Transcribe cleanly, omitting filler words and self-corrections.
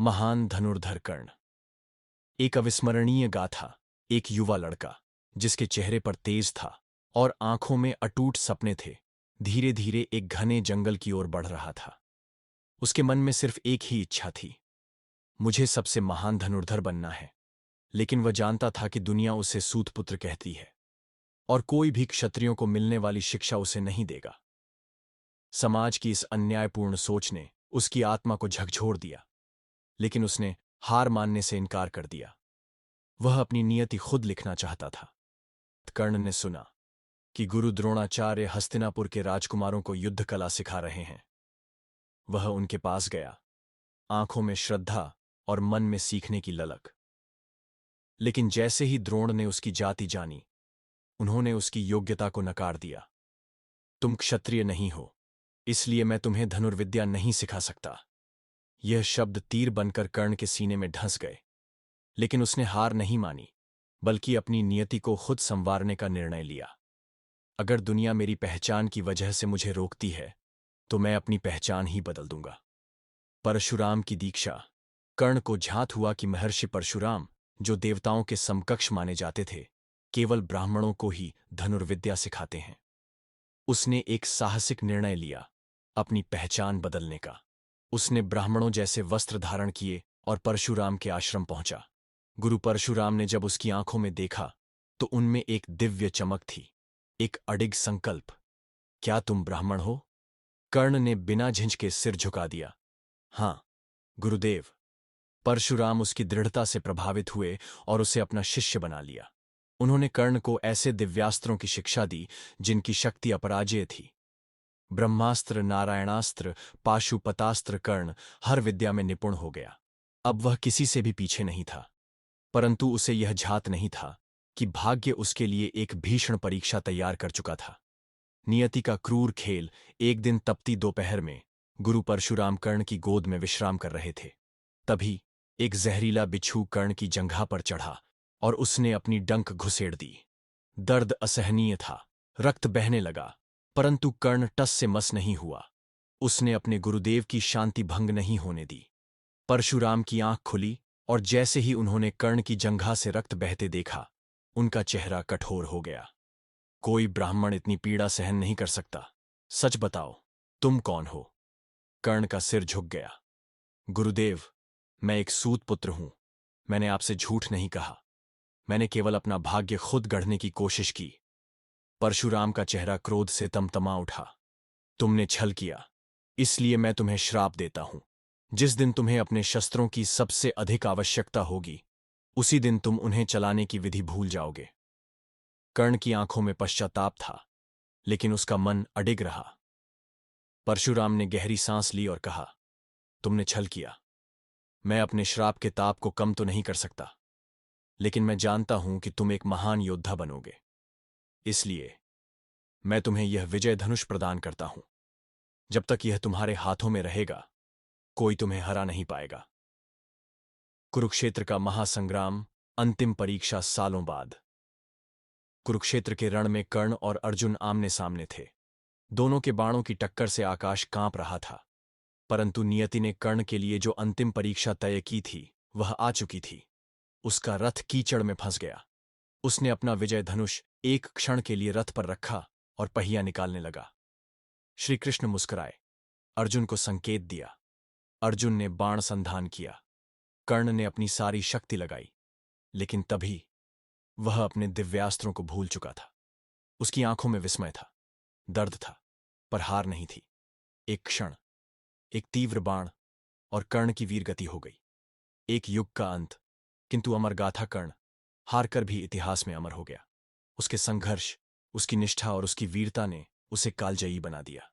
महान धनुर्धर कर्ण। एक अविस्मरणीय गाथा। एक युवा लड़का जिसके चेहरे पर तेज था और आंखों में अटूट सपने थे, धीरे धीरे एक घने जंगल की ओर बढ़ रहा था। उसके मन में सिर्फ एक ही इच्छा थी, मुझे सबसे महान धनुर्धर बनना है। लेकिन वह जानता था कि दुनिया उसे सूतपुत्र कहती है और कोई भी क्षत्रियों को मिलने वाली शिक्षा उसे नहीं देगा। समाज की इस अन्यायपूर्ण सोच ने उसकी आत्मा को झकझोर दिया, लेकिन उसने हार मानने से इनकार कर दिया। वह अपनी नियति खुद लिखना चाहता था। कर्ण ने सुना कि गुरु द्रोणाचार्य हस्तिनापुर के राजकुमारों को युद्ध कला सिखा रहे हैं। वह उनके पास गया, आंखों में श्रद्धा और मन में सीखने की ललक। लेकिन जैसे ही द्रोण ने उसकी जाति जानी, उन्होंने उसकी योग्यता को नकार दिया। तुम क्षत्रिय नहीं हो, इसलिए मैं तुम्हें धनुर्विद्या नहीं सिखा सकता। यह शब्द तीर बनकर कर्ण के सीने में ढंस गए। लेकिन उसने हार नहीं मानी, बल्कि अपनी नियति को खुद संवारने का निर्णय लिया। अगर दुनिया मेरी पहचान की वजह से मुझे रोकती है, तो मैं अपनी पहचान ही बदल दूंगा। परशुराम की दीक्षा। कर्ण को झात हुआ कि महर्षि परशुराम, जो देवताओं के समकक्ष माने जाते थे, केवल ब्राह्मणों को ही धनुर्विद्या सिखाते हैं। उसने एक साहसिक निर्णय लिया, अपनी पहचान बदलने का। उसने ब्राह्मणों जैसे वस्त्र धारण किए और परशुराम के आश्रम पहुंचा। गुरु परशुराम ने जब उसकी आंखों में देखा, तो उनमें एक दिव्य चमक थी, एक अडिग संकल्प। क्या तुम ब्राह्मण हो? कर्ण ने बिना झिझके सिर झुका दिया। हां, गुरुदेव। परशुराम उसकी दृढ़ता से प्रभावित हुए और उसे अपना शिष्य बना लिया। उन्होंने कर्ण को ऐसे दिव्यास्त्रों की शिक्षा दी जिनकी शक्ति अपराजेय थी। ब्रह्मास्त्र, नारायणास्त्र, पाशुपतास्त्र। कर्ण हर विद्या में निपुण हो गया। अब वह किसी से भी पीछे नहीं था। परंतु उसे यह झात नहीं था कि भाग्य उसके लिए एक भीषण परीक्षा तैयार कर चुका था। नियति का क्रूर खेल। एक दिन तपती दोपहर में गुरु परशुराम कर्ण की गोद में विश्राम कर रहे थे। तभी एक जहरीला बिच्छू कर्ण की जंघा पर चढ़ा और उसने अपनी डंक घुसेड़ दी। दर्द असहनीय था, रक्त बहने लगा, परंतु कर्ण टस से मस नहीं हुआ। उसने अपने गुरुदेव की शांति भंग नहीं होने दी। परशुराम की आंख खुली और जैसे ही उन्होंने कर्ण की जंघा से रक्त बहते देखा, उनका चेहरा कठोर हो गया। कोई ब्राह्मण इतनी पीड़ा सहन नहीं कर सकता। सच बताओ, तुम कौन हो? कर्ण का सिर झुक गया। गुरुदेव, मैं एक सूत पुत्र हूं। मैंने आपसे झूठ नहीं कहा। मैंने केवल अपना भाग्य खुद गढ़ने की कोशिश की। परशुराम का चेहरा क्रोध से तमतमा उठा। तुमने छल किया, इसलिए मैं तुम्हें श्राप देता हूं। जिस दिन तुम्हें अपने शस्त्रों की सबसे अधिक आवश्यकता होगी, उसी दिन तुम उन्हें चलाने की विधि भूल जाओगे। कर्ण की आंखों में पश्चाताप था, लेकिन उसका मन अडिग रहा। परशुराम ने गहरी सांस ली और कहा, तुमने छल किया। मैं अपने श्राप के ताप को कम तो नहीं कर सकता, लेकिन मैं जानता हूं कि तुम एक महान योद्धा बनोगे। इसलिए मैं तुम्हें यह विजय धनुष प्रदान करता हूं। जब तक यह तुम्हारे हाथों में रहेगा, कोई तुम्हें हरा नहीं पाएगा। कुरुक्षेत्र का महासंग्राम। अंतिम परीक्षा सालों बाद। कुरुक्षेत्र के रण में कर्ण और अर्जुन आमने सामने थे। दोनों के बाणों की टक्कर से आकाश कांप रहा था। परंतु नियति ने कर्ण के लिए जो अंतिम परीक्षा तय की थी, वह आ चुकी थी। उसका रथ कीचड़ में फंस गया। उसने अपना विजय धनुष एक क्षण के लिए रथ पर रखा और पहिया निकालने लगा। श्री कृष्ण मुस्कुराए, अर्जुन को संकेत दिया। अर्जुन ने बाण संधान किया। कर्ण ने अपनी सारी शक्ति लगाई, लेकिन तभी वह अपने दिव्यास्त्रों को भूल चुका था। उसकी आंखों में विस्मय था, दर्द था, पर हार नहीं थी। एक क्षण, एक तीव्र बाण, और कर्ण की वीरगति हो गई। एक युग का अंत, किंतु अमर गाथा। कर्ण हारकर भी इतिहास में अमर हो गया। उसके संघर्ष, उसकी निष्ठा और उसकी वीरता ने उसे कालजयी बना दिया।